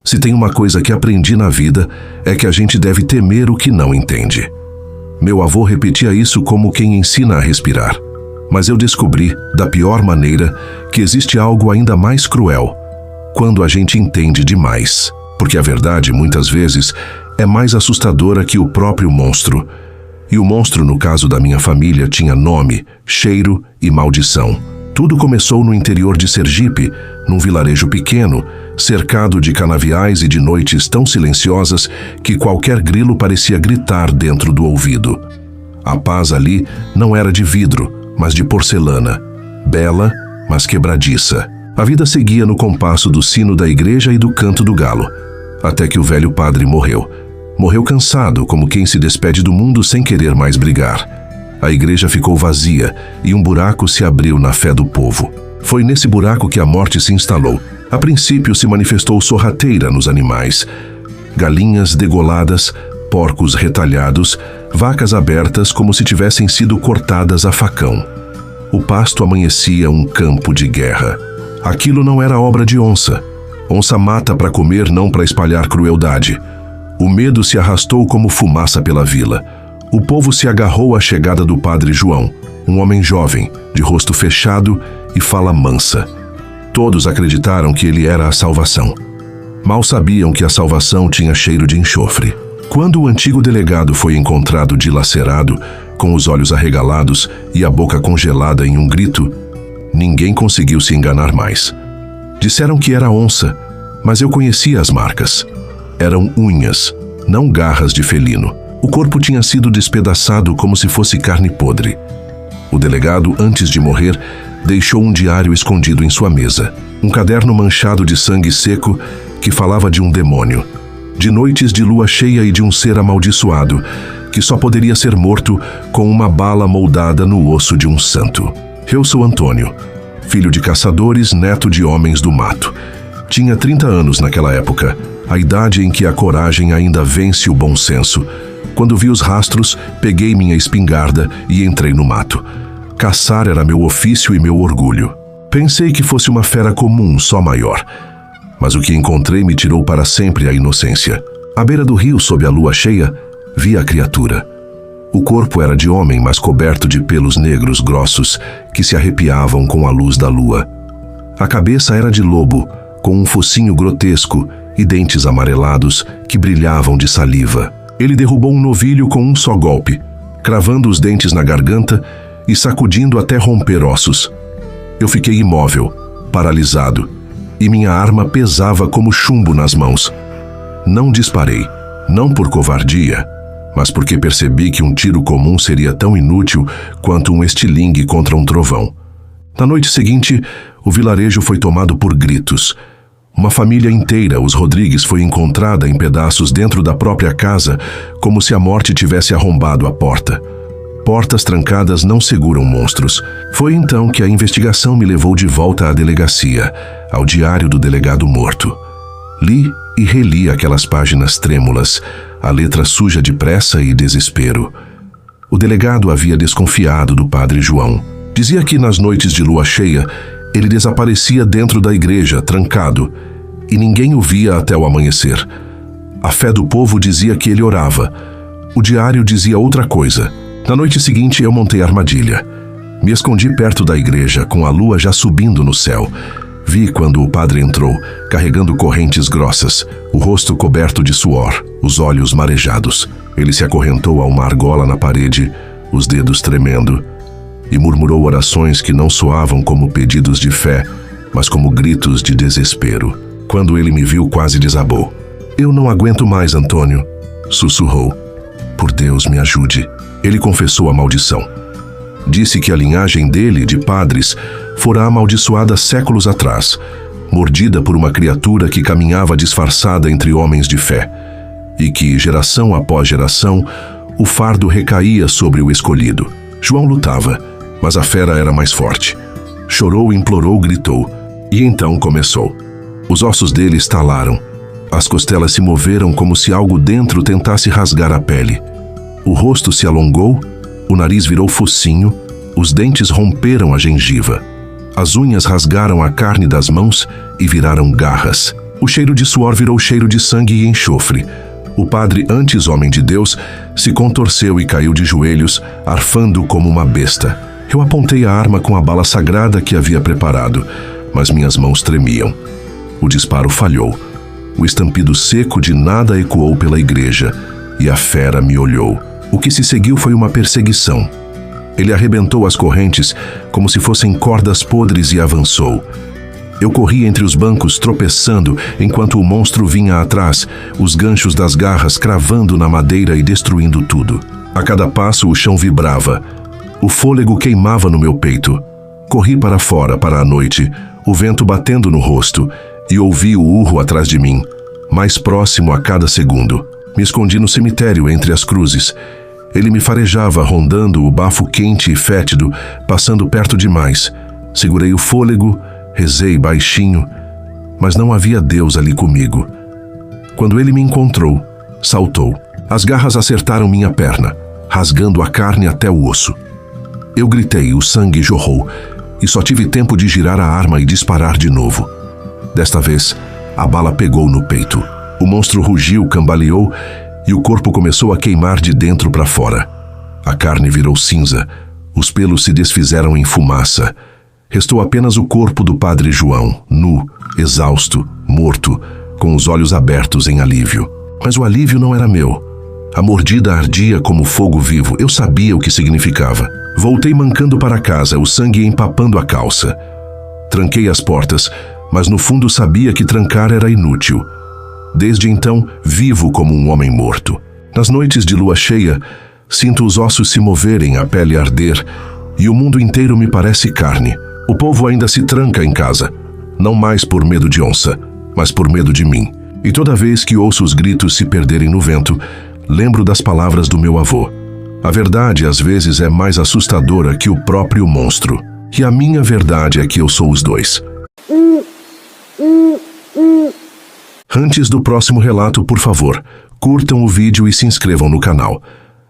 Se tem uma coisa que aprendi na vida, é que a gente deve temer o que não entende. Meu avô repetia isso como quem ensina a respirar. Mas eu descobri, da pior maneira, que existe algo ainda mais cruel, quando a gente entende demais. Porque a verdade, muitas vezes, é mais assustadora que o próprio monstro. E o monstro, no caso da minha família, tinha nome, cheiro e maldição. Tudo começou no interior de Sergipe, num vilarejo pequeno, cercado de canaviais e de noites tão silenciosas que qualquer grilo parecia gritar dentro do ouvido. A paz ali não era de vidro, mas de porcelana, bela, mas quebradiça. A vida seguia no compasso do sino da igreja e do canto do galo, até que o velho padre morreu. Morreu cansado, como quem se despede do mundo sem querer mais brigar. A igreja ficou vazia e um buraco se abriu na fé do povo. Foi nesse buraco que a morte se instalou. A princípio se manifestou sorrateira nos animais. Galinhas degoladas, porcos retalhados, vacas abertas como se tivessem sido cortadas a facão. O pasto amanhecia um campo de guerra. Aquilo não era obra de onça. Onça mata para comer, não para espalhar crueldade. O medo se arrastou como fumaça pela vila. O povo se agarrou à chegada do padre João, um homem jovem, de rosto fechado e fala mansa. Todos acreditaram que ele era a salvação. Mal sabiam que a salvação tinha cheiro de enxofre. Quando o antigo delegado foi encontrado dilacerado, com os olhos arregalados e a boca congelada em um grito, ninguém conseguiu se enganar mais. Disseram que era onça, mas eu conhecia as marcas. Eram unhas, não garras de felino. O corpo tinha sido despedaçado como se fosse carne podre. O delegado, antes de morrer, deixou um diário escondido em sua mesa. Um caderno manchado de sangue seco que falava de um demônio, de noites de lua cheia e de um ser amaldiçoado, que só poderia ser morto com uma bala moldada no osso de um santo. Eu sou Antônio, filho de caçadores, neto de homens do mato. Tinha 30 anos naquela época, a idade em que a coragem ainda vence o bom senso. Quando vi os rastros, peguei minha espingarda e entrei no mato. Caçar era meu ofício e meu orgulho. Pensei que fosse uma fera comum, só maior. Mas o que encontrei me tirou para sempre a inocência. À beira do rio, sob a lua cheia, vi a criatura. O corpo era de homem, mas coberto de pelos negros grossos que se arrepiavam com a luz da lua. A cabeça era de lobo, com um focinho grotesco e dentes amarelados que brilhavam de saliva. Ele derrubou um novilho com um só golpe, cravando os dentes na garganta e sacudindo até romper ossos. Eu fiquei imóvel, paralisado, e minha arma pesava como chumbo nas mãos. Não disparei, não por covardia, mas porque percebi que um tiro comum seria tão inútil quanto um estilingue contra um trovão. Na noite seguinte, o vilarejo foi tomado por gritos. Uma família inteira, os Rodrigues, foi encontrada em pedaços dentro da própria casa, como se a morte tivesse arrombado a porta. Portas trancadas não seguram monstros. Foi então que a investigação me levou de volta à delegacia, ao diário do delegado morto. Li e reli aquelas páginas trêmulas, a letra suja de pressa e desespero. O delegado havia desconfiado do padre João. Dizia que nas noites de lua cheia, ele desaparecia dentro da igreja, trancado, e ninguém o via até o amanhecer. A fé do povo dizia que ele orava. O diário dizia outra coisa. Na noite seguinte, eu montei a armadilha. Me escondi perto da igreja, com a lua já subindo no céu. Vi quando o padre entrou, carregando correntes grossas, o rosto coberto de suor, os olhos marejados. Ele se acorrentou a uma argola na parede, os dedos tremendo, e murmurou orações que não soavam como pedidos de fé, mas como gritos de desespero. Quando ele me viu, quase desabou. "Eu não aguento mais, Antônio", sussurrou. "Por Deus, me ajude." Ele confessou a maldição. Disse que a linhagem dele, de padres, fora amaldiçoada séculos atrás, mordida por uma criatura que caminhava disfarçada entre homens de fé, e que, geração após geração, o fardo recaía sobre o escolhido. João lutava, mas a fera era mais forte. Chorou, implorou, gritou, e então começou. Os ossos dele estalaram. As costelas se moveram como se algo dentro tentasse rasgar a pele. O rosto se alongou, o nariz virou focinho, os dentes romperam a gengiva. As unhas rasgaram a carne das mãos e viraram garras. O cheiro de suor virou cheiro de sangue e enxofre. O padre, antes homem de Deus, se contorceu e caiu de joelhos, arfando como uma besta. Eu apontei a arma com a bala sagrada que havia preparado, mas minhas mãos tremiam. O disparo falhou. O estampido seco de nada ecoou pela igreja, e a fera me olhou. O que se seguiu foi uma perseguição. Ele arrebentou as correntes como se fossem cordas podres e avançou. Eu corri entre os bancos, tropeçando, enquanto o monstro vinha atrás, os ganchos das garras cravando na madeira e destruindo tudo. A cada passo o chão vibrava. O fôlego queimava no meu peito. Corri para fora, para a noite, o vento batendo no rosto, e ouvi o urro atrás de mim, mais próximo a cada segundo. Me escondi no cemitério entre as cruzes. Ele me farejava, rondando o bafo quente e fétido, passando perto demais. Segurei o fôlego, rezei baixinho, mas não havia Deus ali comigo. Quando ele me encontrou, saltou. As garras acertaram minha perna, rasgando a carne até o osso. Eu gritei, o sangue jorrou, e só tive tempo de girar a arma e disparar de novo. Desta vez, a bala pegou no peito. O monstro rugiu, cambaleou, e o corpo começou a queimar de dentro para fora. A carne virou cinza, os pelos se desfizeram em fumaça. Restou apenas o corpo do padre João, nu, exausto, morto, com os olhos abertos em alívio. Mas o alívio não era meu. A mordida ardia como fogo vivo, eu sabia o que significava. Voltei mancando para casa, o sangue empapando a calça. Tranquei as portas, mas no fundo sabia que trancar era inútil. Desde então, vivo como um homem morto. Nas noites de lua cheia, sinto os ossos se moverem, a pele arder, e o mundo inteiro me parece carne. O povo ainda se tranca em casa, não mais por medo de onça, mas por medo de mim. E toda vez que ouço os gritos se perderem no vento, lembro das palavras do meu avô. A verdade, às vezes, é mais assustadora que o próprio monstro. E a minha verdade é que eu sou os dois. Antes do próximo relato, por favor, curtam o vídeo e se inscrevam no canal.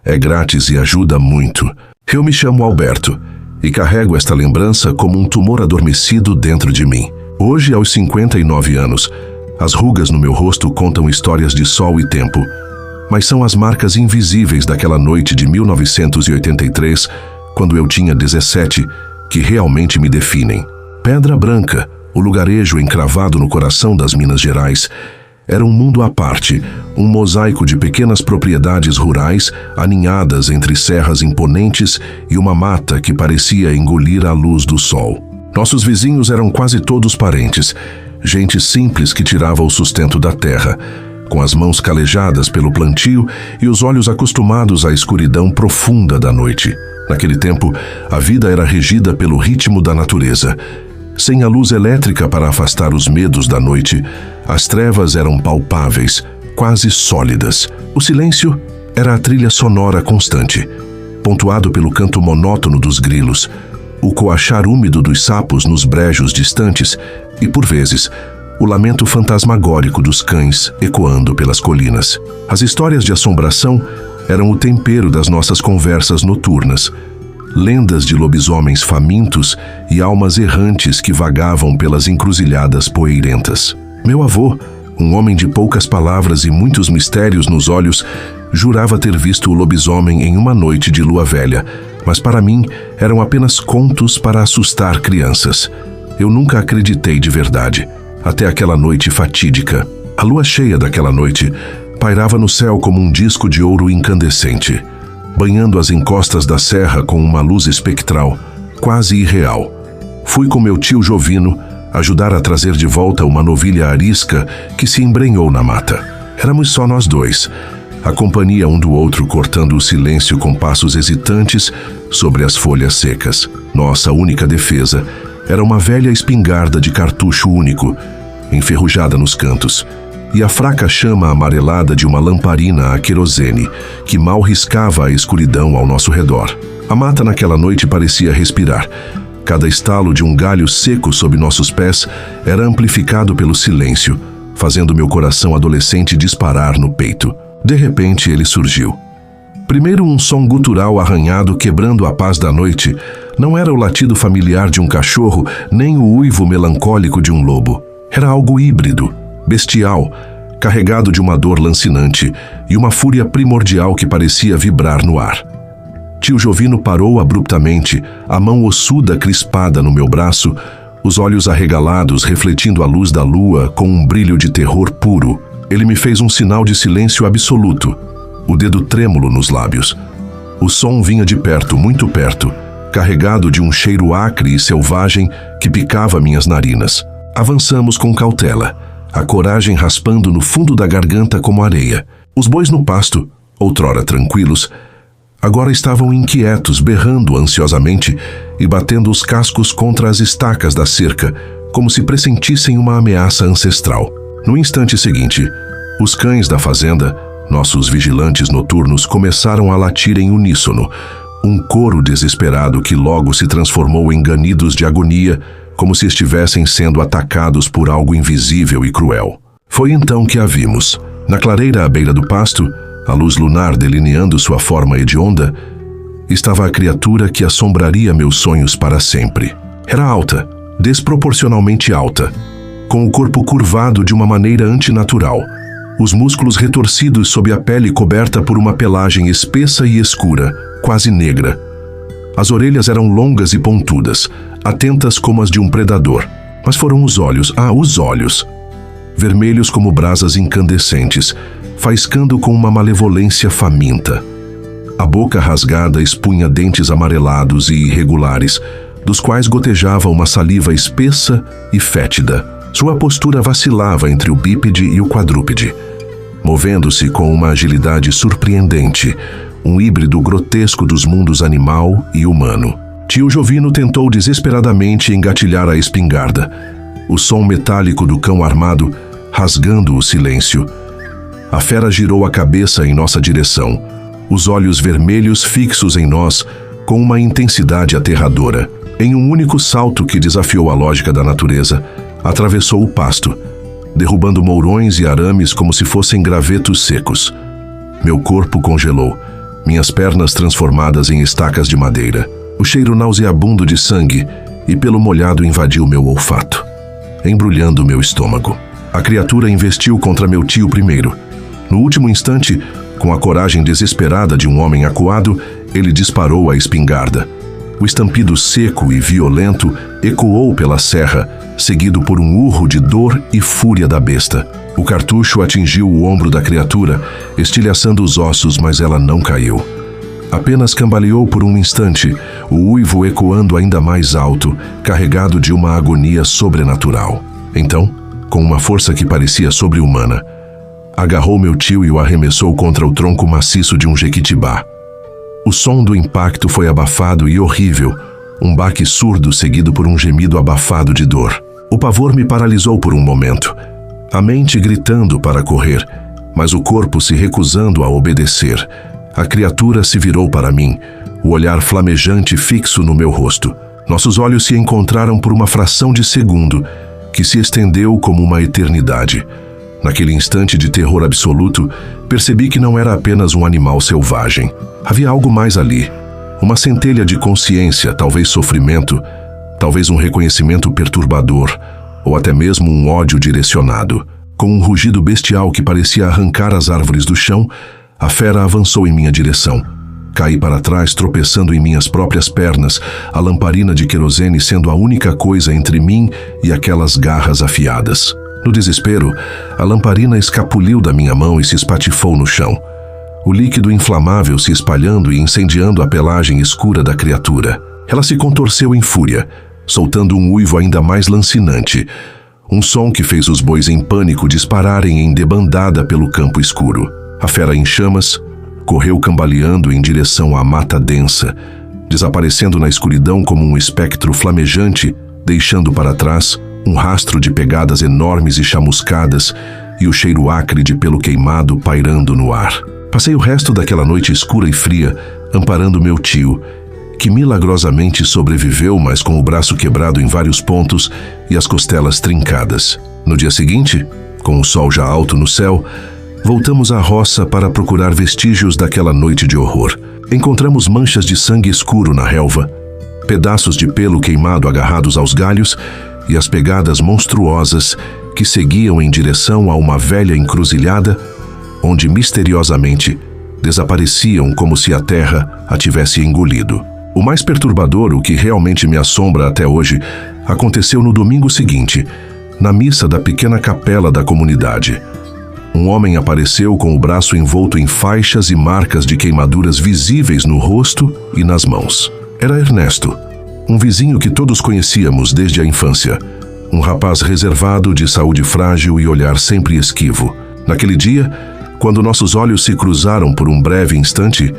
É grátis e ajuda muito. Eu me chamo Alberto e carrego esta lembrança como um tumor adormecido dentro de mim. Hoje, aos 59 anos, as rugas no meu rosto contam histórias de sol e tempo, mas são as marcas invisíveis daquela noite de 1983, quando eu tinha 17, que realmente me definem. Pedra Branca, o lugarejo encravado no coração das Minas Gerais, era um mundo à parte, um mosaico de pequenas propriedades rurais aninhadas entre serras imponentes e uma mata que parecia engolir a luz do sol. Nossos vizinhos eram quase todos parentes, gente simples que tirava o sustento da terra, com as mãos calejadas pelo plantio e os olhos acostumados à escuridão profunda da noite. Naquele tempo, a vida era regida pelo ritmo da natureza. Sem a luz elétrica para afastar os medos da noite, as trevas eram palpáveis, quase sólidas. O silêncio era a trilha sonora constante, pontuado pelo canto monótono dos grilos, o coachar úmido dos sapos nos brejos distantes e, por vezes, o lamento fantasmagórico dos cães ecoando pelas colinas. As histórias de assombração eram o tempero das nossas conversas noturnas. Lendas de lobisomens famintos e almas errantes que vagavam pelas encruzilhadas poeirentas. Meu avô, um homem de poucas palavras e muitos mistérios nos olhos, jurava ter visto o lobisomem em uma noite de lua velha, mas para mim eram apenas contos para assustar crianças. Eu nunca acreditei de verdade, até aquela noite fatídica. A lua cheia daquela noite pairava no céu como um disco de ouro incandescente, banhando as encostas da serra com uma luz espectral, quase irreal. Fui com meu tio Jovino ajudar a trazer de volta uma novilha arisca que se embrenhou na mata. Éramos só nós dois, a companhia um do outro cortando o silêncio com passos hesitantes sobre as folhas secas. Nossa única defesa era uma velha espingarda de cartucho único, enferrujada nos cantos, e a fraca chama amarelada de uma lamparina a querosene, que mal riscava a escuridão ao nosso redor. A mata naquela noite parecia respirar. Cada estalo de um galho seco sob nossos pés era amplificado pelo silêncio, fazendo meu coração adolescente disparar no peito. De repente ele surgiu. Primeiro, um som gutural arranhado quebrando a paz da noite. Não era o latido familiar de um cachorro, nem o uivo melancólico de um lobo. Era algo híbrido, bestial, carregado de uma dor lancinante e uma fúria primordial que parecia vibrar no ar. Tio Jovino parou abruptamente, a mão ossuda crispada no meu braço, os olhos arregalados refletindo a luz da lua com um brilho de terror puro. Ele me fez um sinal de silêncio absoluto, o dedo trêmulo nos lábios. O som vinha de perto, muito perto, carregado de um cheiro acre e selvagem que picava minhas narinas. Avançamos com cautela, a coragem raspando no fundo da garganta como areia. Os bois no pasto, outrora tranquilos, agora estavam inquietos, berrando ansiosamente e batendo os cascos contra as estacas da cerca, como se pressentissem uma ameaça ancestral. No instante seguinte, os cães da fazenda, nossos vigilantes noturnos, começaram a latir em uníssono, um coro desesperado que logo se transformou em ganidos de agonia, como se estivessem sendo atacados por algo invisível e cruel. Foi então que a vimos. Na clareira à beira do pasto, a luz lunar delineando sua forma hedionda, estava a criatura que assombraria meus sonhos para sempre. Era alta, desproporcionalmente alta, com o corpo curvado de uma maneira antinatural, os músculos retorcidos sob a pele coberta por uma pelagem espessa e escura, quase negra. As orelhas eram longas e pontudas, atentas como as de um predador. Mas foram os olhos, os olhos, vermelhos como brasas incandescentes, faiscando com uma malevolência faminta. A boca rasgada expunha dentes amarelados e irregulares, dos quais gotejava uma saliva espessa e fétida. Sua postura vacilava entre o bípede e o quadrúpede, movendo-se com uma agilidade surpreendente, um híbrido grotesco dos mundos animal e humano. Tio Jovino tentou desesperadamente engatilhar a espingarda, o som metálico do cão armado rasgando o silêncio. A fera girou a cabeça em nossa direção, os olhos vermelhos fixos em nós com uma intensidade aterradora. Em um único salto que desafiou a lógica da natureza, atravessou o pasto, derrubando mourões e arames como se fossem gravetos secos. Meu corpo congelou, minhas pernas transformadas em estacas de madeira. O cheiro nauseabundo de sangue e pelo molhado invadiu meu olfato, embrulhando meu estômago. A criatura investiu contra meu tio primeiro. No último instante, com a coragem desesperada de um homem acuado, ele disparou a espingarda. O estampido seco e violento ecoou pela serra, seguido por um urro de dor e fúria da besta. O cartucho atingiu o ombro da criatura, estilhaçando os ossos, mas ela não caiu. Apenas cambaleou por um instante, o uivo ecoando ainda mais alto, carregado de uma agonia sobrenatural. Então, com uma força que parecia sobre-humana, agarrou meu tio e o arremessou contra o tronco maciço de um jequitibá. O som do impacto foi abafado e horrível, um baque surdo seguido por um gemido abafado de dor. O pavor me paralisou por um momento, a mente gritando para correr, mas o corpo se recusando a obedecer. A criatura se virou para mim, o olhar flamejante fixo no meu rosto. Nossos olhos se encontraram por uma fração de segundo, que se estendeu como uma eternidade. Naquele instante de terror absoluto, percebi que não era apenas um animal selvagem. Havia algo mais ali. Uma centelha de consciência, talvez sofrimento, talvez um reconhecimento perturbador, ou até mesmo um ódio direcionado. Com um rugido bestial que parecia arrancar as árvores do chão, a fera avançou em minha direção. Caí para trás, tropeçando em minhas próprias pernas, a lamparina de querosene sendo a única coisa entre mim e aquelas garras afiadas. No desespero, a lamparina escapuliu da minha mão e se espatifou no chão. O líquido inflamável se espalhando e incendiando a pelagem escura da criatura. Ela se contorceu em fúria, soltando um uivo ainda mais lancinante, um som que fez os bois em pânico dispararem em debandada pelo campo escuro. A fera em chamas correu cambaleando em direção à mata densa, desaparecendo na escuridão como um espectro flamejante, deixando para trás um rastro de pegadas enormes e chamuscadas e o cheiro acre de pelo queimado pairando no ar. Passei o resto daquela noite escura e fria, amparando meu tio, que milagrosamente sobreviveu, mas com o braço quebrado em vários pontos e as costelas trincadas. No dia seguinte, com o sol já alto no céu, Voltamos à roça para procurar vestígios daquela noite de horror. Encontramos manchas de sangue escuro na relva, pedaços de pelo queimado agarrados aos galhos e as pegadas monstruosas que seguiam em direção a uma velha encruzilhada, onde misteriosamente desapareciam como se a terra a tivesse engolido. O mais perturbador, o que realmente me assombra até hoje, aconteceu no domingo seguinte, na missa da pequena capela da comunidade. Um homem apareceu com o braço envolto em faixas e marcas de queimaduras visíveis no rosto e nas mãos. Era Ernesto, um vizinho que todos conhecíamos desde a infância. Um rapaz reservado, de saúde frágil e olhar sempre esquivo. Naquele dia, quando nossos olhos se cruzaram por um breve instante,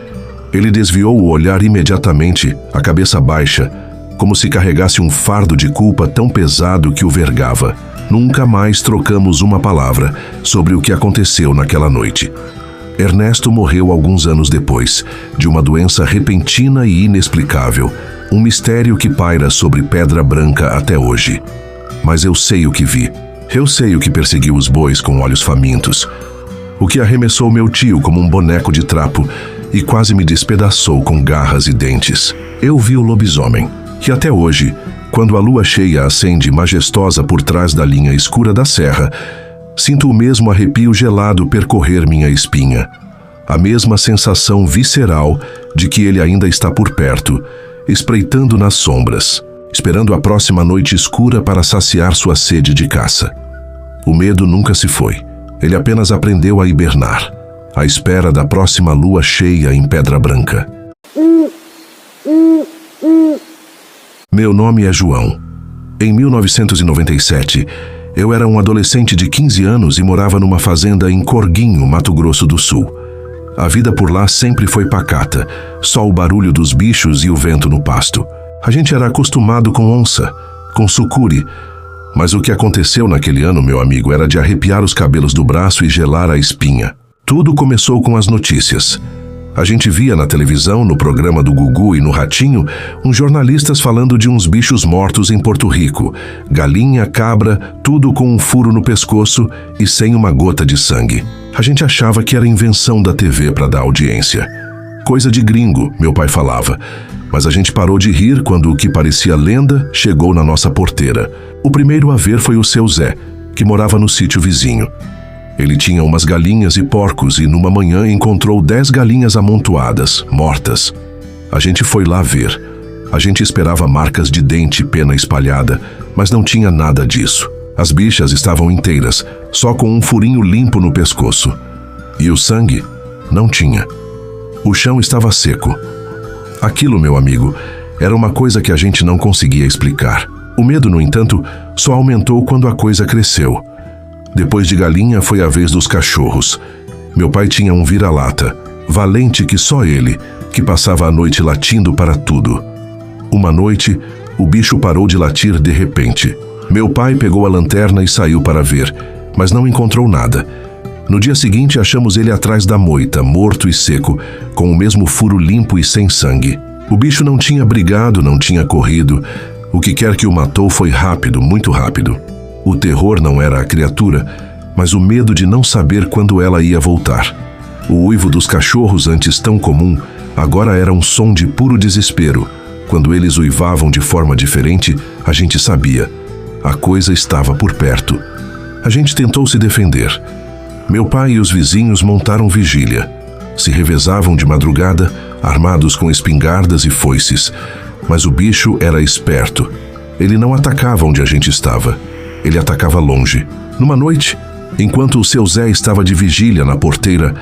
ele desviou o olhar imediatamente, a cabeça baixa, como se carregasse um fardo de culpa tão pesado que o vergava. Nunca mais trocamos uma palavra sobre o que aconteceu naquela noite. Ernesto morreu alguns anos depois, de uma doença repentina e inexplicável, um mistério que paira sobre Pedra Branca até hoje. Mas eu sei o que vi. Eu sei o que perseguiu os bois com olhos famintos, o que arremessou meu tio como um boneco de trapo e quase me despedaçou com garras e dentes. Eu vi o lobisomem, que até hoje, quando a lua cheia acende majestosa por trás da linha escura da serra, sinto o mesmo arrepio gelado percorrer minha espinha. A mesma sensação visceral de que ele ainda está por perto, espreitando nas sombras, esperando a próxima noite escura para saciar sua sede de caça. O medo nunca se foi. Ele apenas aprendeu a hibernar, à espera da próxima lua cheia em Pedra Branca. Meu nome é João. Em 1997, eu era um adolescente de 15 anos e morava numa fazenda em Corguinho, Mato Grosso do Sul. A vida por lá sempre foi pacata, só o barulho dos bichos e o vento no pasto. A gente era acostumado com onça, com sucuri, mas o que aconteceu naquele ano, meu amigo, era de arrepiar os cabelos do braço e gelar a espinha. Tudo começou com as notícias. A gente via na televisão, no programa do Gugu e no Ratinho, uns jornalistas falando de uns bichos mortos em Porto Rico. Galinha, cabra, tudo com um furo no pescoço e sem uma gota de sangue. A gente achava que era invenção da TV para dar audiência. Coisa de gringo, meu pai falava. Mas a gente parou de rir quando o que parecia lenda chegou na nossa porteira. O primeiro a ver foi o seu Zé, que morava no sítio vizinho. Ele tinha umas galinhas e porcos e numa manhã encontrou 10 galinhas amontoadas, mortas. A gente foi lá ver. A gente esperava marcas de dente e pena espalhada, mas não tinha nada disso. As bichas estavam inteiras, só com um furinho limpo no pescoço. E o sangue? Não tinha. O chão estava seco. Aquilo, meu amigo, era uma coisa que a gente não conseguia explicar. O medo, no entanto, só aumentou quando a coisa cresceu. Depois de galinha, foi a vez dos cachorros. Meu pai tinha um vira-lata, valente que só ele, que passava a noite latindo para tudo. Uma noite, o bicho parou de latir de repente. Meu pai pegou a lanterna e saiu para ver, mas não encontrou nada. No dia seguinte, achamos ele atrás da moita, morto e seco, com o mesmo furo limpo e sem sangue. O bicho não tinha brigado, não tinha corrido. O que quer que o matou foi rápido, muito rápido. O terror não era a criatura, mas o medo de não saber quando ela ia voltar. O uivo dos cachorros, antes tão comum, agora era um som de puro desespero. Quando eles uivavam de forma diferente, a gente sabia. A coisa estava por perto. A gente tentou se defender. Meu pai e os vizinhos montaram vigília. Se revezavam de madrugada, armados com espingardas e foices. Mas o bicho era esperto. Ele não atacava onde a gente estava. Ele atacava longe. Numa noite, enquanto o seu Zé estava de vigília na porteira,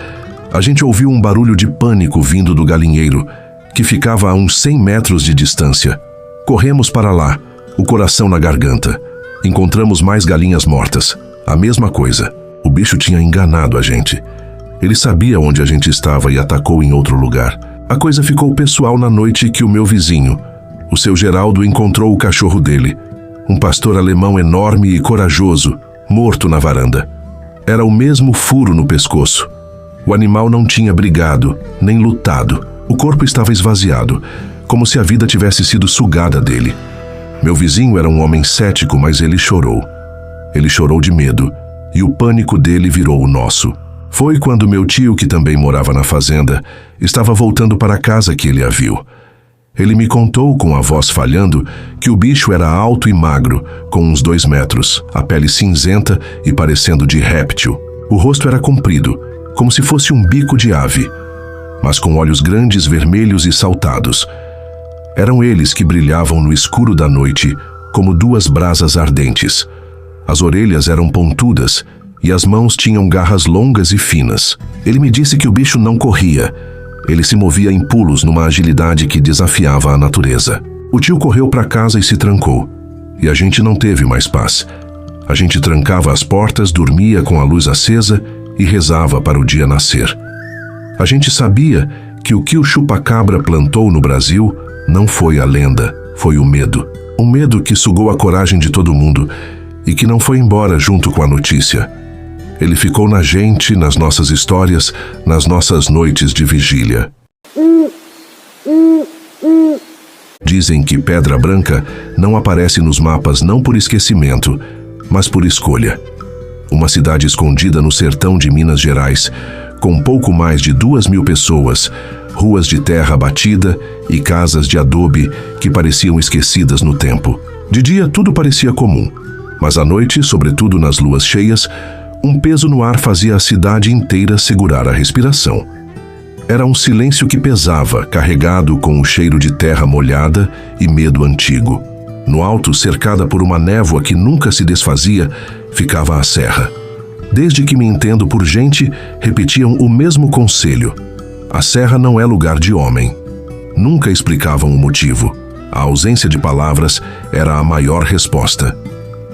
a gente ouviu um barulho de pânico vindo do galinheiro, que ficava a uns 100 metros de distância. Corremos para lá, o coração na garganta. Encontramos mais galinhas mortas. A mesma coisa. O bicho tinha enganado a gente. Ele sabia onde a gente estava e atacou em outro lugar. A coisa ficou pessoal na noite que o meu vizinho, o seu Geraldo, encontrou o cachorro dele. Um pastor alemão enorme e corajoso, morto na varanda. Era o mesmo furo no pescoço. O animal não tinha brigado, nem lutado. O corpo estava esvaziado, como se a vida tivesse sido sugada dele. Meu vizinho era um homem cético, mas ele chorou. Ele chorou de medo, e o pânico dele virou o nosso. Foi quando meu tio, que também morava na fazenda, estava voltando para casa que ele a viu. Ele me contou, com a voz falhando, que o bicho era alto e magro, com uns 2 metros, a pele cinzenta e parecendo de réptil. O rosto era comprido, como se fosse um bico de ave, mas com olhos grandes, vermelhos e saltados. Eram eles que brilhavam no escuro da noite, como 2 brasas ardentes. As orelhas eram pontudas e as mãos tinham garras longas e finas. Ele me disse que o bicho não corria. Ele se movia em pulos numa agilidade que desafiava a natureza. O tio correu para casa e se trancou. E a gente não teve mais paz. A gente trancava as portas, dormia com a luz acesa e rezava para o dia nascer. A gente sabia que o chupa-cabra plantou no Brasil não foi a lenda, foi o medo. Um medo que sugou a coragem de todo mundo e que não foi embora junto com a notícia. Ele ficou na gente, nas nossas histórias, nas nossas noites de vigília. Dizem que Pedra Branca não aparece nos mapas não por esquecimento, mas por escolha. Uma cidade escondida no sertão de Minas Gerais, com pouco mais de 2.000 pessoas, ruas de terra batida e casas de adobe que pareciam esquecidas no tempo. De dia tudo parecia comum, mas à noite, sobretudo nas luas cheias, um peso no ar fazia a cidade inteira segurar a respiração. Era um silêncio que pesava, carregado com o cheiro de terra molhada e medo antigo. No alto, cercada por uma névoa que nunca se desfazia, ficava a serra. Desde que me entendo por gente, repetiam o mesmo conselho. A serra não é lugar de homem. Nunca explicavam o motivo. A ausência de palavras era a maior resposta.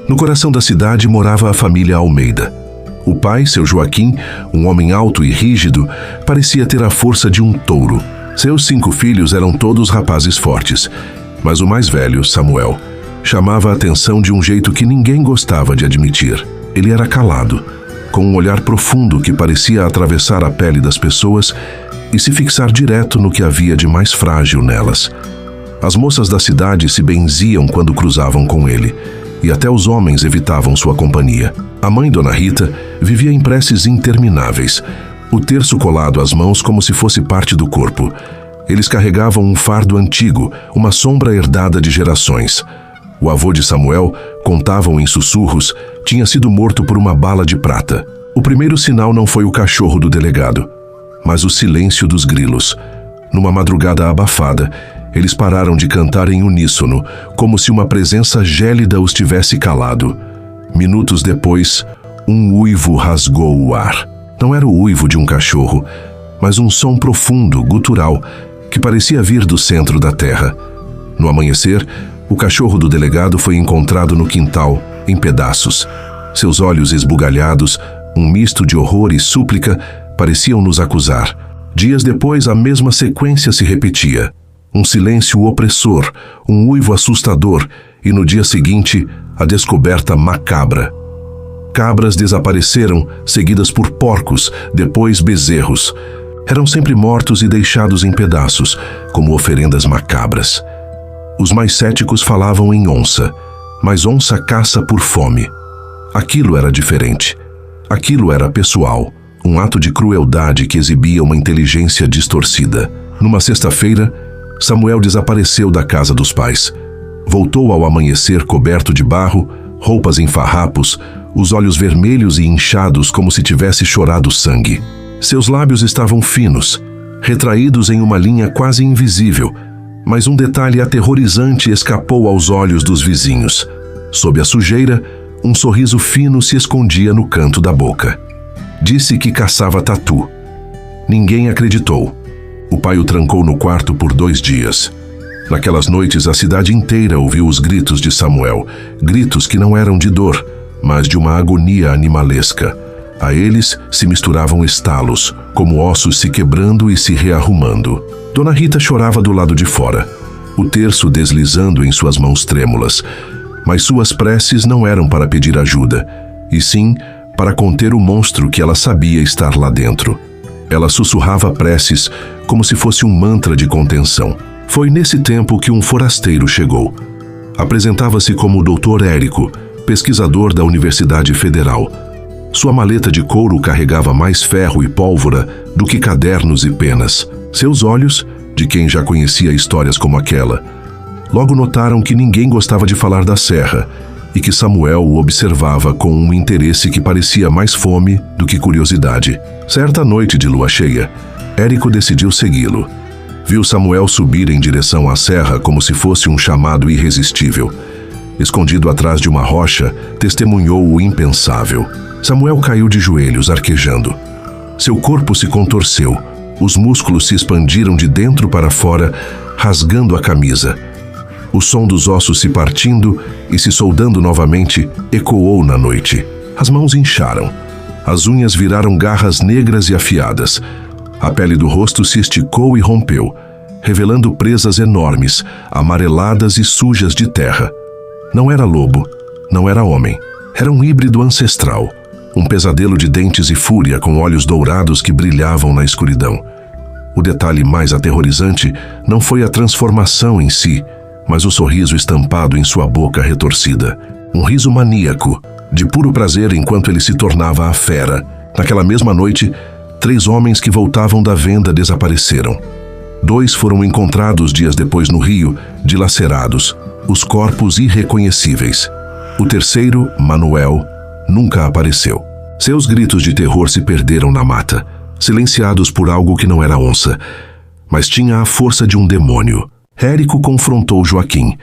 No coração da cidade morava a família Almeida. O pai, seu Joaquim, um homem alto e rígido, parecia ter a força de um touro. Seus 5 filhos eram todos rapazes fortes, mas o mais velho, Samuel, chamava a atenção de um jeito que ninguém gostava de admitir. Ele era calado, com um olhar profundo que parecia atravessar a pele das pessoas e se fixar direto no que havia de mais frágil nelas. As moças da cidade se benziam quando cruzavam com ele, e até os homens evitavam sua companhia. A mãe, Dona Rita, vivia em preces intermináveis, o terço colado às mãos como se fosse parte do corpo. Eles carregavam um fardo antigo, uma sombra herdada de gerações. O avô de Samuel, contavam em sussurros, tinha sido morto por uma bala de prata. O primeiro sinal não foi o cachorro do delegado, mas o silêncio dos grilos. Numa madrugada abafada, eles pararam de cantar em uníssono, como se uma presença gélida os tivesse calado. Minutos depois, um uivo rasgou o ar. Não era o uivo de um cachorro, mas um som profundo, gutural, que parecia vir do centro da terra. No amanhecer, o cachorro do delegado foi encontrado no quintal, em pedaços. Seus olhos esbugalhados, um misto de horror e súplica, pareciam nos acusar. Dias depois, a mesma sequência se repetia. Um silêncio opressor, um uivo assustador e, no dia seguinte, a descoberta macabra. Cabras desapareceram, seguidas por porcos, depois bezerros. Eram sempre mortos e deixados em pedaços, como oferendas macabras. Os mais céticos falavam em onça, mas onça caça por fome. Aquilo era diferente. Aquilo era pessoal, um ato de crueldade que exibia uma inteligência distorcida. Numa sexta-feira, Samuel desapareceu da casa dos pais. Voltou ao amanhecer coberto de barro, roupas em farrapos, os olhos vermelhos e inchados como se tivesse chorado sangue. Seus lábios estavam finos, retraídos em uma linha quase invisível, mas um detalhe aterrorizante escapou aos olhos dos vizinhos. Sob a sujeira, um sorriso fino se escondia no canto da boca. Disse que caçava tatu. Ninguém acreditou. O pai o trancou no quarto por 2 dias. Naquelas noites, a cidade inteira ouviu os gritos de Samuel, gritos que não eram de dor, mas de uma agonia animalesca. A eles se misturavam estalos, como ossos se quebrando e se rearrumando. Dona Rita chorava do lado de fora, o terço deslizando em suas mãos trêmulas, mas suas preces não eram para pedir ajuda, e sim para conter o monstro que ela sabia estar lá dentro. Ela sussurrava preces como se fosse um mantra de contenção. Foi nesse tempo que um forasteiro chegou. Apresentava-se como o Dr. Érico, pesquisador da Universidade Federal. Sua maleta de couro carregava mais ferro e pólvora do que cadernos e penas. Seus olhos, de quem já conhecia histórias como aquela, logo notaram que ninguém gostava de falar da serra e que Samuel o observava com um interesse que parecia mais fome do que curiosidade. Certa noite de lua cheia, Érico decidiu segui-lo. Viu Samuel subir em direção à serra como se fosse um chamado irresistível. Escondido atrás de uma rocha, testemunhou o impensável. Samuel caiu de joelhos, arquejando. Seu corpo se contorceu, os músculos se expandiram de dentro para fora, rasgando a camisa. O som dos ossos se partindo e se soldando novamente ecoou na noite. As mãos incharam. As unhas viraram garras negras e afiadas. A pele do rosto se esticou e rompeu, revelando presas enormes, amareladas e sujas de terra. Não era lobo, não era homem. Era um híbrido ancestral. Um pesadelo de dentes e fúria com olhos dourados que brilhavam na escuridão. O detalhe mais aterrorizante não foi a transformação em si, mas o sorriso estampado em sua boca retorcida. Um riso maníaco, de puro prazer enquanto ele se tornava a fera. Naquela mesma noite, 3 homens que voltavam da venda desapareceram. 2 foram encontrados dias depois no rio, dilacerados, os corpos irreconhecíveis. O terceiro, Manuel, nunca apareceu. Seus gritos de terror se perderam na mata, silenciados por algo que não era onça, mas tinha a força de um demônio. Érico confrontou Joaquim.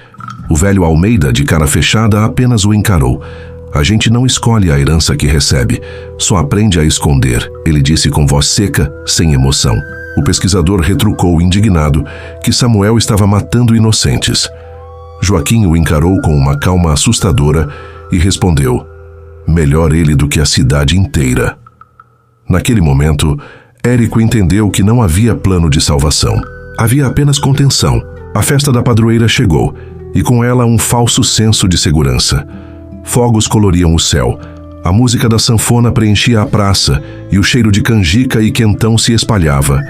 O velho Almeida, de cara fechada, apenas o encarou. A gente não escolhe a herança que recebe, só aprende a esconder, ele disse com voz seca, sem emoção. O pesquisador retrucou indignado que Samuel estava matando inocentes. Joaquim o encarou com uma calma assustadora e respondeu: melhor ele do que a cidade inteira. Naquele momento, Érico entendeu que não havia plano de salvação. Havia apenas contenção. A festa da padroeira chegou, e com ela um falso senso de segurança. Fogos coloriam o céu, a música da sanfona preenchia a praça e o cheiro de canjica e quentão se espalhava.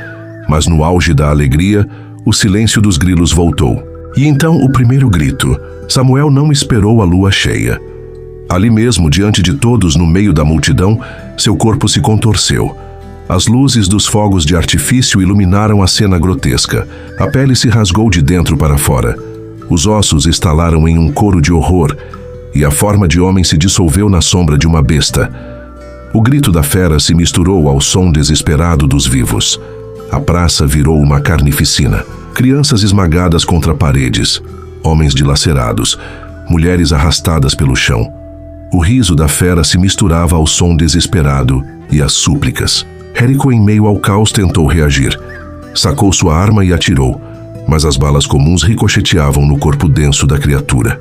Mas no auge da alegria, o silêncio dos grilos voltou. E então o primeiro grito. Samuel não esperou a lua cheia. Ali mesmo, diante de todos, no meio da multidão, seu corpo se contorceu. As luzes dos fogos de artifício iluminaram a cena grotesca. A pele se rasgou de dentro para fora. Os ossos estalaram em um coro de horror, e a forma de homem se dissolveu na sombra de uma besta. O grito da fera se misturou ao som desesperado dos vivos. A praça virou uma carnificina. Crianças esmagadas contra paredes, homens dilacerados, mulheres arrastadas pelo chão. O riso da fera se misturava ao som desesperado e às súplicas. Érico, em meio ao caos, tentou reagir. Sacou sua arma e atirou, mas as balas comuns ricocheteavam no corpo denso da criatura.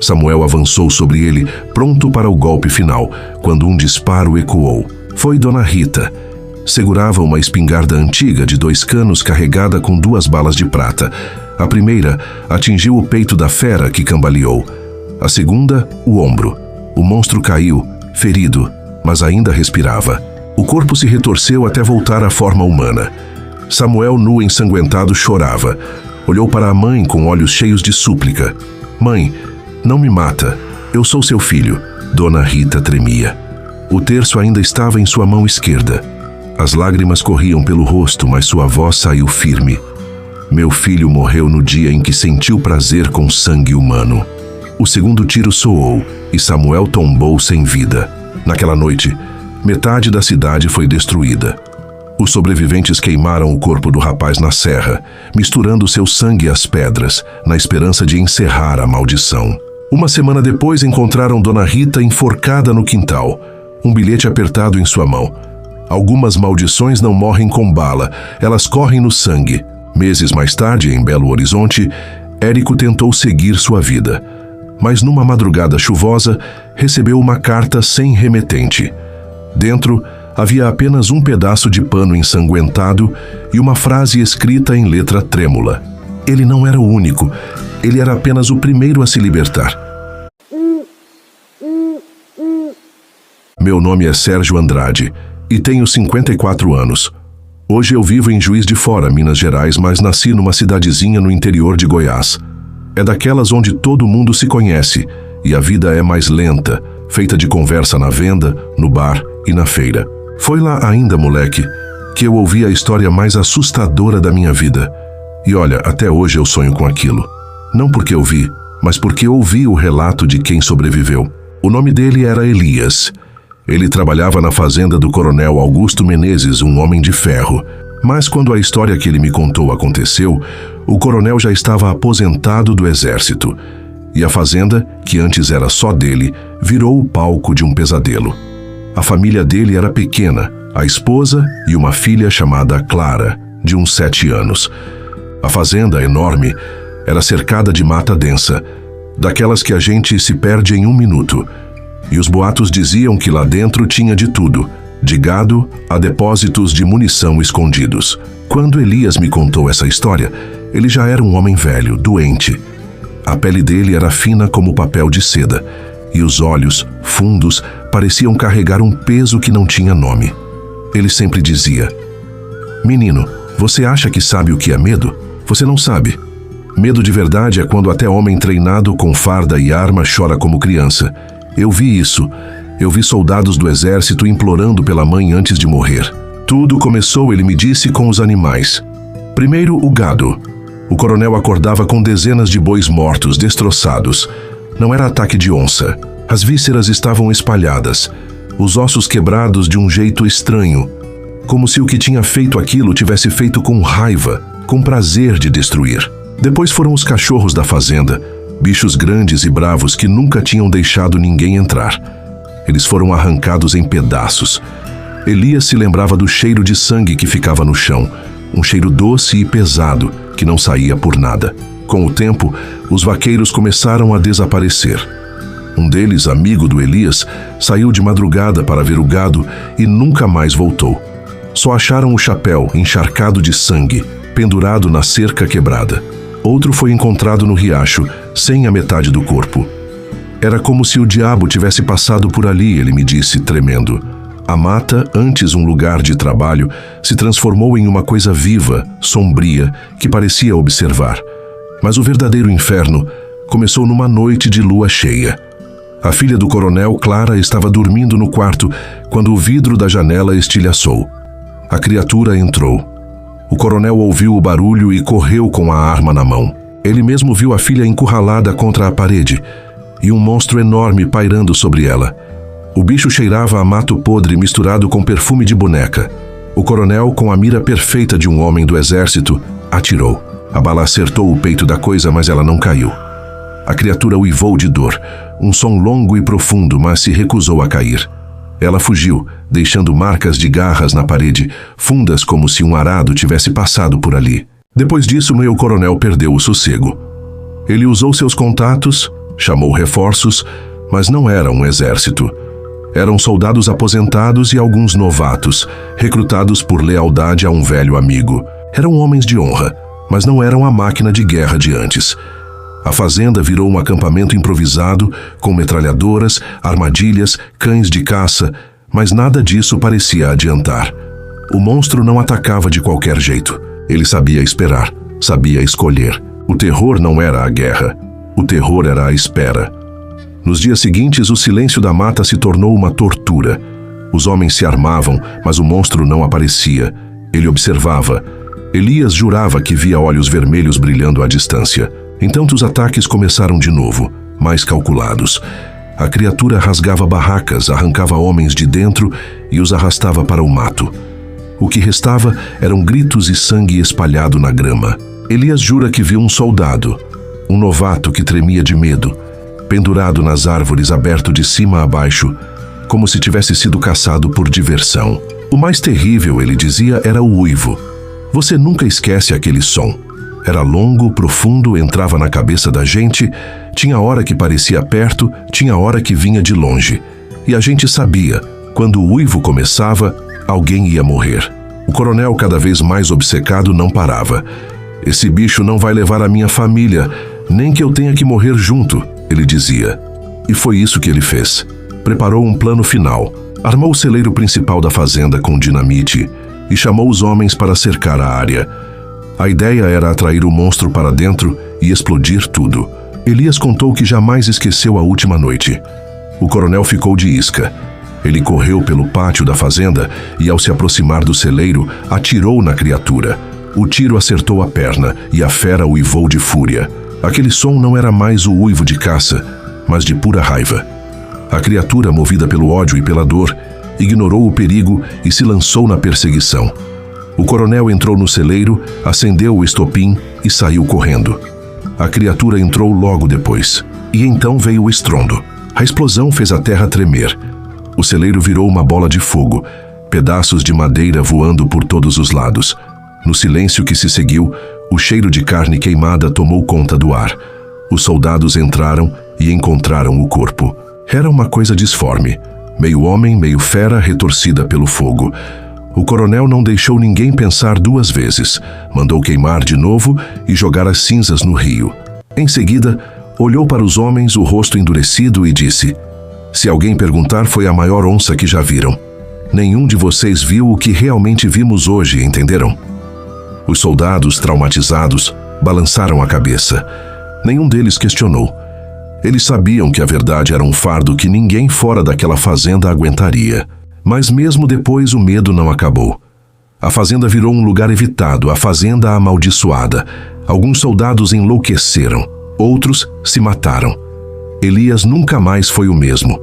Samuel avançou sobre ele, pronto para o golpe final, quando um disparo ecoou. Foi Dona Rita. Segurava uma espingarda antiga de 2 canos carregada com 2 balas de prata. A primeira atingiu o peito da fera, que cambaleou. A segunda, o ombro. O monstro caiu, ferido, mas ainda respirava. O corpo se retorceu até voltar à forma humana. Samuel, nu ensanguentado, chorava. Olhou para a mãe com olhos cheios de súplica. Mãe, não me mata. Eu sou seu filho. Dona Rita tremia. O terço ainda estava em sua mão esquerda. As lágrimas corriam pelo rosto, mas sua voz saiu firme. Meu filho morreu no dia em que sentiu prazer com sangue humano. O segundo tiro soou e Samuel tombou sem vida. Naquela noite, metade da cidade foi destruída. Os sobreviventes queimaram o corpo do rapaz na serra, misturando seu sangue às pedras, na esperança de encerrar a maldição. Uma semana depois, encontraram Dona Rita enforcada no quintal, um bilhete apertado em sua mão. Algumas maldições não morrem com bala, elas correm no sangue. Meses mais tarde, em Belo Horizonte, Érico tentou seguir sua vida. Mas numa madrugada chuvosa, recebeu uma carta sem remetente. Dentro, havia apenas um pedaço de pano ensanguentado e uma frase escrita em letra trêmula. Ele não era o único, ele era apenas o primeiro a se libertar. Meu nome é Sérgio Andrade e tenho 54 anos. Hoje eu vivo em Juiz de Fora, Minas Gerais, mas nasci numa cidadezinha no interior de Goiás. É daquelas onde todo mundo se conhece e a vida é mais lenta, feita de conversa na venda, no bar e na feira. Foi lá ainda, moleque, que eu ouvi a história mais assustadora da minha vida. E olha, até hoje eu sonho com aquilo. Não porque eu vi, mas porque ouvi o relato de quem sobreviveu. O nome dele era Elias. Ele trabalhava na fazenda do coronel Augusto Menezes, um homem de ferro. Mas quando a história que ele me contou aconteceu, o coronel já estava aposentado do exército. E a fazenda, que antes era só dele, virou o palco de um pesadelo. A família dele era pequena, a esposa e uma filha chamada Clara, de uns 7 anos. A fazenda, enorme, era cercada de mata densa, daquelas que a gente se perde em 1 minuto. E os boatos diziam que lá dentro tinha de tudo, de gado a depósitos de munição escondidos. Quando Elias me contou essa história, ele já era um homem velho, doente. A pele dele era fina como papel de seda, e os olhos, fundos, pareciam carregar um peso que não tinha nome. Ele sempre dizia: "Menino, você acha que sabe o que é medo? Você não sabe. Medo de verdade é quando até homem treinado com farda e arma chora como criança. Eu vi isso. Eu vi soldados do exército implorando pela mãe antes de morrer. Tudo começou, ele me disse, com os animais. Primeiro, o gado. O coronel acordava com dezenas de bois mortos, destroçados. Não era ataque de onça. As vísceras estavam espalhadas, os ossos quebrados de um jeito estranho, como se o que tinha feito aquilo tivesse feito com raiva, com prazer de destruir. Depois foram os cachorros da fazenda, bichos grandes e bravos que nunca tinham deixado ninguém entrar. Eles foram arrancados em pedaços. Elias se lembrava do cheiro de sangue que ficava no chão, um cheiro doce e pesado que não saía por nada. Com o tempo, os vaqueiros começaram a desaparecer. Um deles, amigo do Elias, saiu de madrugada para ver o gado e nunca mais voltou. Só acharam o chapéu encharcado de sangue, pendurado na cerca quebrada. Outro foi encontrado no riacho, sem a metade do corpo. Era como se o diabo tivesse passado por ali, ele me disse, tremendo. A mata, antes um lugar de trabalho, se transformou em uma coisa viva, sombria, que parecia observar. Mas o verdadeiro inferno começou numa noite de lua cheia. A filha do coronel, Clara, estava dormindo no quarto quando o vidro da janela estilhaçou. A criatura entrou. O coronel ouviu o barulho e correu com a arma na mão. Ele mesmo viu a filha encurralada contra a parede e um monstro enorme pairando sobre ela. O bicho cheirava a mato podre misturado com perfume de boneca. O coronel, com a mira perfeita de um homem do exército, atirou. A bala acertou o peito da coisa, mas ela não caiu. A criatura uivou de dor, um som longo e profundo, mas se recusou a cair. Ela fugiu, deixando marcas de garras na parede, fundas como se um arado tivesse passado por ali. Depois disso, meu coronel perdeu o sossego. Ele usou seus contatos, chamou reforços, mas não era um exército. Eram soldados aposentados e alguns novatos, recrutados por lealdade a um velho amigo. Eram homens de honra, mas não eram a máquina de guerra de antes. A fazenda virou um acampamento improvisado, com metralhadoras, armadilhas, cães de caça, mas nada disso parecia adiantar. O monstro não atacava de qualquer jeito. Ele sabia esperar, sabia escolher. O terror não era a guerra. O terror era a espera. Nos dias seguintes, o silêncio da mata se tornou uma tortura. Os homens se armavam, mas o monstro não aparecia. Ele observava. Elias jurava que via olhos vermelhos brilhando à distância. Então os ataques começaram de novo, mais calculados. A criatura rasgava barracas, arrancava homens de dentro e os arrastava para o mato. O que restava eram gritos e sangue espalhado na grama. Elias jura que viu um soldado, um novato que tremia de medo, pendurado nas árvores, aberto de cima a baixo, como se tivesse sido caçado por diversão. O mais terrível, ele dizia, era o uivo. Você nunca esquece aquele som. Era longo, profundo, entrava na cabeça da gente, tinha hora que parecia perto, tinha hora que vinha de longe. E a gente sabia, quando o uivo começava, alguém ia morrer. O coronel, cada vez mais obcecado, não parava. Esse bicho não vai levar a minha família, nem que eu tenha que morrer junto, ele dizia. E foi isso que ele fez. Preparou um plano final, armou o celeiro principal da fazenda com dinamite e chamou os homens para cercar a área. A ideia era atrair o monstro para dentro e explodir tudo. Elias contou que jamais esqueceu a última noite. O coronel ficou de isca. Ele correu pelo pátio da fazenda e, ao se aproximar do celeiro, atirou na criatura. O tiro acertou a perna e a fera uivou de fúria. Aquele som não era mais o uivo de caça, mas de pura raiva. A criatura, movida pelo ódio e pela dor, ignorou o perigo e se lançou na perseguição. O coronel entrou no celeiro, acendeu o estopim e saiu correndo. A criatura entrou logo depois. E então veio o estrondo. A explosão fez a terra tremer. O celeiro virou uma bola de fogo, pedaços de madeira voando por todos os lados. No silêncio que se seguiu, o cheiro de carne queimada tomou conta do ar. Os soldados entraram e encontraram o corpo. Era uma coisa disforme, meio homem, meio fera retorcida pelo fogo. O coronel não deixou ninguém pensar duas vezes. Mandou queimar de novo e jogar as cinzas no rio. Em seguida, olhou para os homens, o rosto endurecido, e disse: "Se alguém perguntar, foi a maior onça que já viram. Nenhum de vocês viu o que realmente vimos hoje, entenderam?" Os soldados, traumatizados, balançaram a cabeça. Nenhum deles questionou. Eles sabiam que a verdade era um fardo que ninguém fora daquela fazenda aguentaria. Mas mesmo depois o medo não acabou. A fazenda virou um lugar evitado, a fazenda amaldiçoada. Alguns soldados enlouqueceram, outros se mataram. Elias nunca mais foi o mesmo.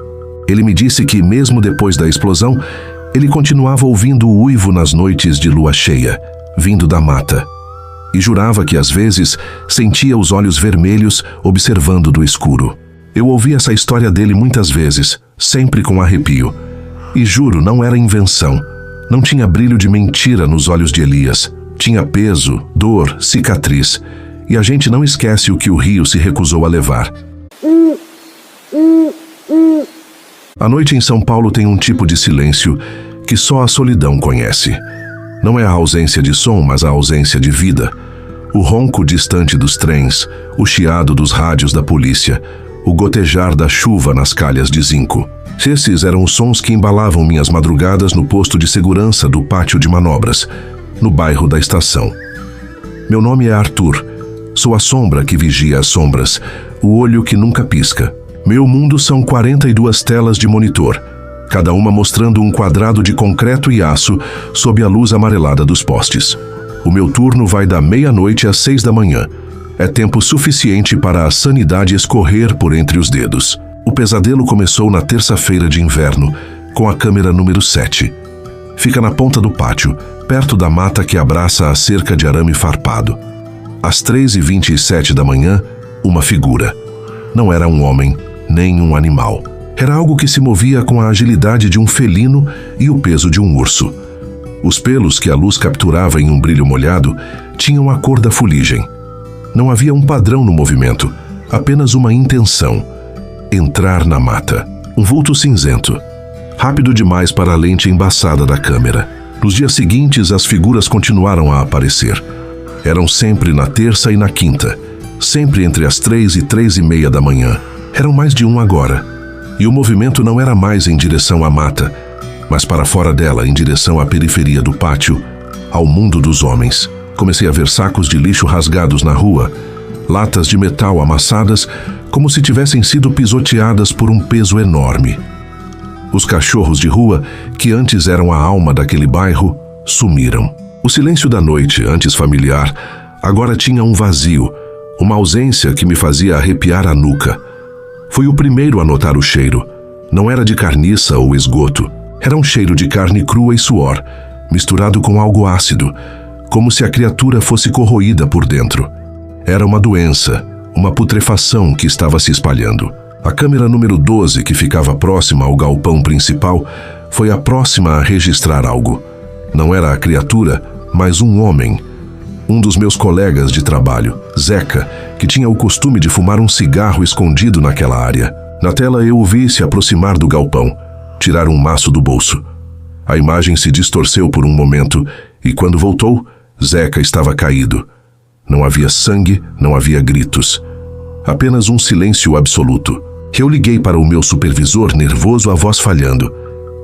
Ele me disse que, mesmo depois da explosão, ele continuava ouvindo o uivo nas noites de lua cheia, vindo da mata. E jurava que, às vezes, sentia os olhos vermelhos observando do escuro. Eu ouvi essa história dele muitas vezes, sempre com arrepio. E juro, não era invenção. Não tinha brilho de mentira nos olhos de Elias. Tinha peso, dor, cicatriz. E a gente não esquece o que o rio se recusou a levar. A noite em São Paulo tem um tipo de silêncio que só a solidão conhece. Não é a ausência de som, mas a ausência de vida. O ronco distante dos trens, o chiado dos rádios da polícia, o gotejar da chuva nas calhas de zinco. Esses eram os sons que embalavam minhas madrugadas no posto de segurança do pátio de manobras, no bairro da Estação. Meu nome é Arthur. Sou a sombra que vigia as sombras, o olho que nunca pisca. Meu mundo são 42 telas de monitor, cada uma mostrando um quadrado de concreto e aço sob a luz amarelada dos postes. O meu turno vai da meia-noite às 6 da manhã. É tempo suficiente para a sanidade escorrer por entre os dedos. O pesadelo começou na terça-feira de inverno, com a câmera número 7. Fica na ponta do pátio, perto da mata que abraça a cerca de arame farpado. Às 3h27 da manhã, uma figura. Não era um homem, nem um animal. Era algo que se movia com a agilidade de um felino e o peso de um urso. Os pelos que a luz capturava em um brilho molhado tinham a cor da fuligem. Não havia um padrão no movimento, apenas uma intenção: entrar na mata. Um vulto cinzento, rápido demais para a lente embaçada da câmera. Nos dias seguintes, as figuras continuaram a aparecer. Eram sempre na terça e na quinta, sempre entre as 3 e 3h30 da manhã. Eram mais de um agora. E o movimento não era mais em direção à mata, mas para fora dela, em direção à periferia do pátio, ao mundo dos homens. Comecei a ver sacos de lixo rasgados na rua, latas de metal amassadas como se tivessem sido pisoteadas por um peso enorme. Os cachorros de rua, que antes eram a alma daquele bairro, sumiram. O silêncio da noite, antes familiar, agora tinha um vazio, uma ausência que me fazia arrepiar a nuca. Fui o primeiro a notar o cheiro. Não era de carniça ou esgoto. Era um cheiro de carne crua e suor, misturado com algo ácido, como se a criatura fosse corroída por dentro. Era uma doença, uma putrefação que estava se espalhando. A câmera número 12, que ficava próxima ao galpão principal, foi a próxima a registrar algo. Não era a criatura, mas um homem. Um dos meus colegas de trabalho, Zeca, que tinha o costume de fumar um cigarro escondido naquela área. Na tela eu o vi se aproximar do galpão, tirar um maço do bolso. A imagem se distorceu por um momento e, quando voltou, Zeca estava caído. Não havia sangue, não havia gritos. Apenas um silêncio absoluto. Eu liguei para o meu supervisor, nervoso, a voz falhando.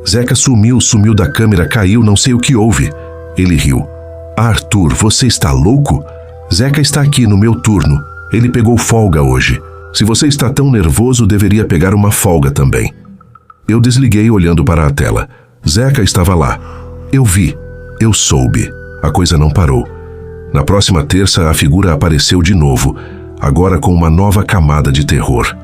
Zeca sumiu da câmera, caiu, não sei o que houve. Ele riu. Arthur, você está louco? Zeca está aqui no meu turno. Ele pegou folga hoje. Se você está tão nervoso, deveria pegar uma folga também. Eu desliguei olhando para a tela. Zeca estava lá. Eu vi. Eu soube. A coisa não parou. Na próxima terça, a figura apareceu de novo, agora com uma nova camada de terror.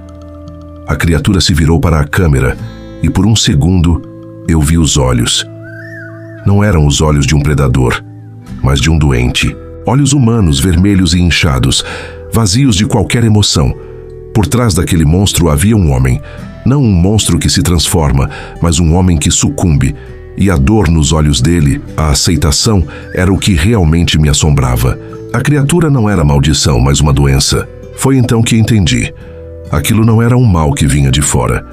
A criatura se virou para a câmera e, por um segundo, eu vi os olhos. Não eram os olhos de um predador, mas de um doente. Olhos humanos, vermelhos e inchados, vazios de qualquer emoção. Por trás daquele monstro havia um homem. Não um monstro que se transforma, mas um homem que sucumbe. E a dor nos olhos dele, a aceitação, era o que realmente me assombrava. A criatura não era maldição, mas uma doença. Foi então que entendi. Aquilo não era um mal que vinha de fora.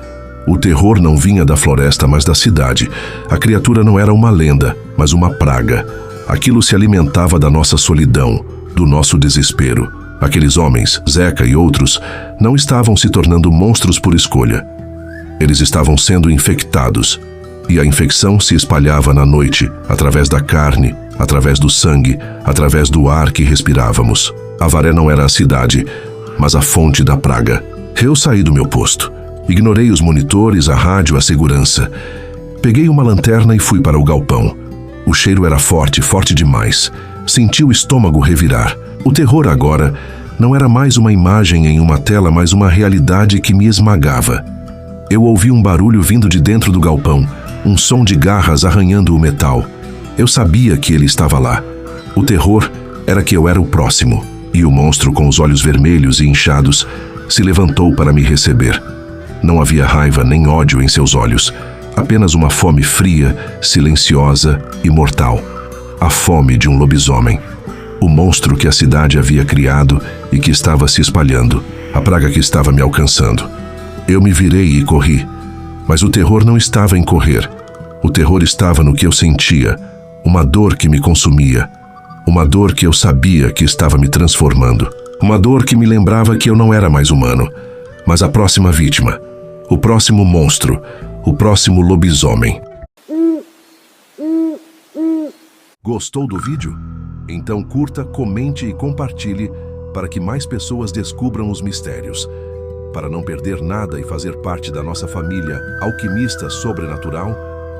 O terror não vinha da floresta, mas da cidade. A criatura não era uma lenda, mas uma praga. Aquilo se alimentava da nossa solidão, do nosso desespero. Aqueles homens, Zeca e outros, não estavam se tornando monstros por escolha. Eles estavam sendo infectados. E a infecção se espalhava na noite, através da carne, através do sangue, através do ar que respirávamos. Avaré não era a cidade, mas a fonte da praga. Eu saí do meu posto. Ignorei os monitores, a rádio, a segurança. Peguei uma lanterna e fui para o galpão. O cheiro era forte, forte demais. Senti o estômago revirar. O terror agora não era mais uma imagem em uma tela, mas uma realidade que me esmagava. Eu ouvi um barulho vindo de dentro do galpão, um som de garras arranhando o metal. Eu sabia que ele estava lá. O terror era que eu era o próximo, e o monstro com os olhos vermelhos e inchados se levantou para me receber. Não havia raiva nem ódio em seus olhos, apenas uma fome fria, silenciosa e mortal. A fome de um lobisomem. O monstro que a cidade havia criado e que estava se espalhando, a praga que estava me alcançando. Eu me virei e corri, mas o terror não estava em correr. O terror estava no que eu sentia, uma dor que me consumia, uma dor que eu sabia que estava me transformando, uma dor que me lembrava que eu não era mais humano, mas a próxima vítima, o próximo monstro, o próximo lobisomem. Gostou do vídeo? Então curta, comente e compartilhe para que mais pessoas descubram os mistérios. Para não perder nada e fazer parte da nossa família Alquimista Sobrenatural,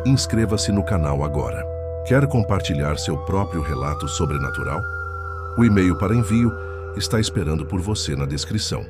inscreva-se no canal agora. Quer compartilhar seu próprio relato sobrenatural? O e-mail para envio está esperando por você na descrição.